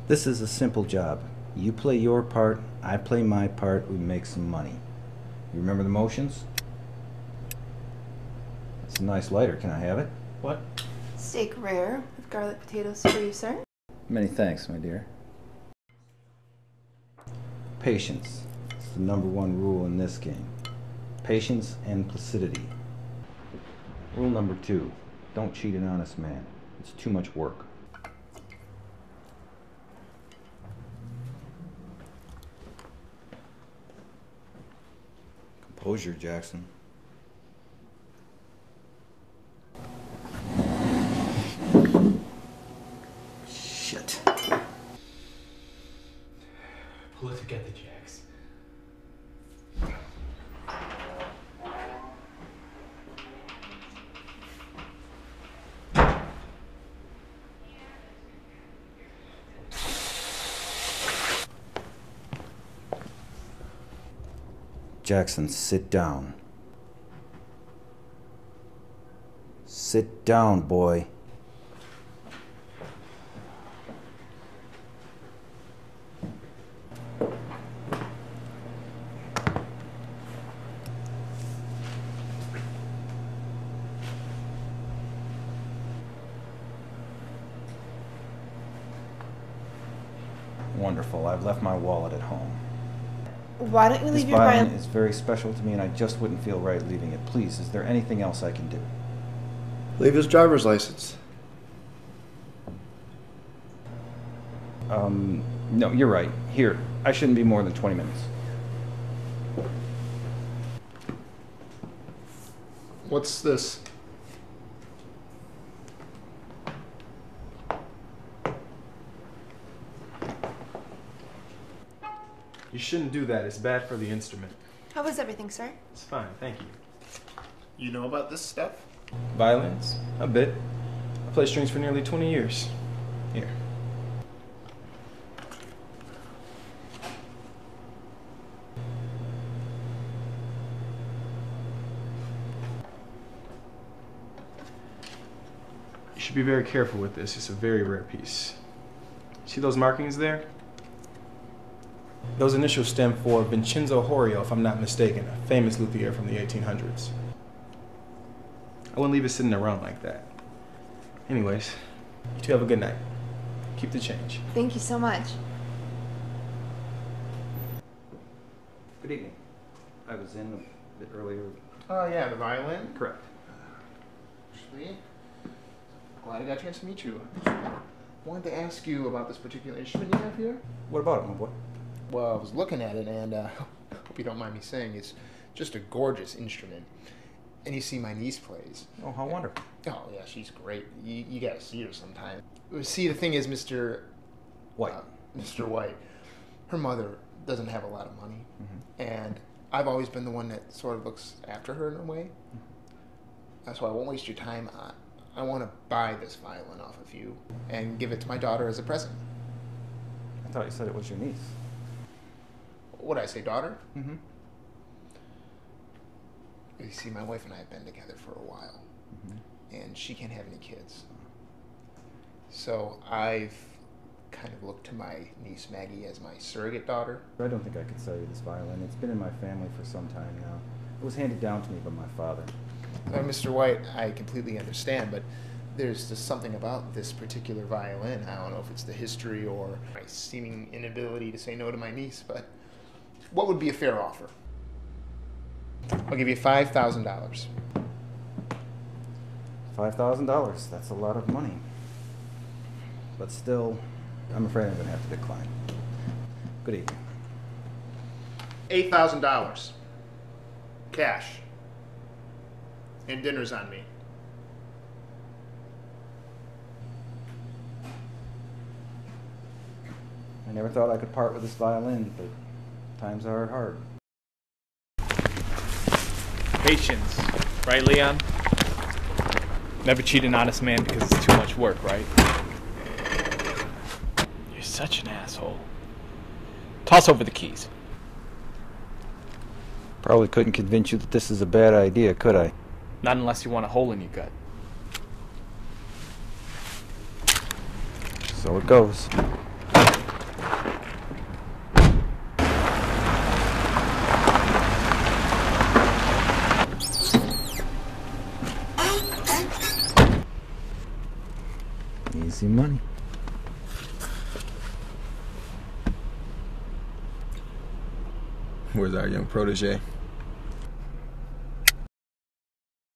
This is a simple job. You play your part, I play my part, we make some money. You remember the motions? It's a nice lighter. Can I have it? What? Steak rare with garlic potatoes for you, sir. Many thanks, my dear. Patience. It's the #1 rule in this game. Patience and placidity. Rule #2. Don't cheat an honest man. It's too much work. Composure, Jackson. Shit. Pull it together, Jax. Jackson, sit down. Sit down, boy. Wonderful. I've left my wallet at home. Why don't you leave This your violin violin? is very special to me, and I just wouldn't feel right leaving it. Please, is there anything else I can do? Leave his driver's license. No, you're right. Here, I shouldn't be more than 20 minutes. What's this? You shouldn't do that. It's bad for the instrument. How was everything, sir? It's fine, thank you. You know about this stuff? Violins? A bit. I played strings for nearly 20 years. Here. You should be very careful with this. It's a very rare piece. See those markings there? Those initials stem for Vincenzo Horio, if I'm not mistaken, a famous luthier from the 1800s. I wouldn't leave it sitting around like that. Anyways, you two have a good night. Keep the change. Thank you so much. Good evening. I was in a bit earlier. Oh, yeah, the violin? Correct. Actually, glad I got a chance to meet you. Wanted to ask you about this particular instrument you have here. What about it, my boy? Well, I was looking at it, and hope you don't mind me saying, it's just a gorgeous instrument. And you see, my niece plays. Oh, how wonderful. Oh, yeah, she's great. You gotta see her sometime. See, the thing is, Mr. White. Mr. White, her mother doesn't have a lot of money, and I've always been the one that sort of looks after her in a way. So I won't waste your time. I want to buy this violin off of you and give it to my daughter as a present. I thought you said it was your niece. What did I say, daughter? Mm-hmm. You see, my wife and I have been together for a while, and she can't have any kids. So I've kind of looked to my niece Maggie as my surrogate daughter. I don't think I could sell you this violin. It's been in my family for some time now. It was handed down to me by my father. Mr. White, I completely understand, but there's just something about this particular violin. I don't know if it's the history or my seeming inability to say no to my niece, but what would be a fair offer? I'll give you $5,000. $5,000. That's a lot of money. But still, I'm afraid I'm going to have to decline. Good evening. $8,000. Cash. And dinner's on me. I never thought I could part with this violin, but times are hard. Patience, right, Leon? Never cheat an honest man because it's too much work, right? You're such an asshole. Toss over the keys. Probably couldn't convince you that this is a bad idea, could I? Not unless you want a hole in your gut. So it goes. see money. Where's our young protege?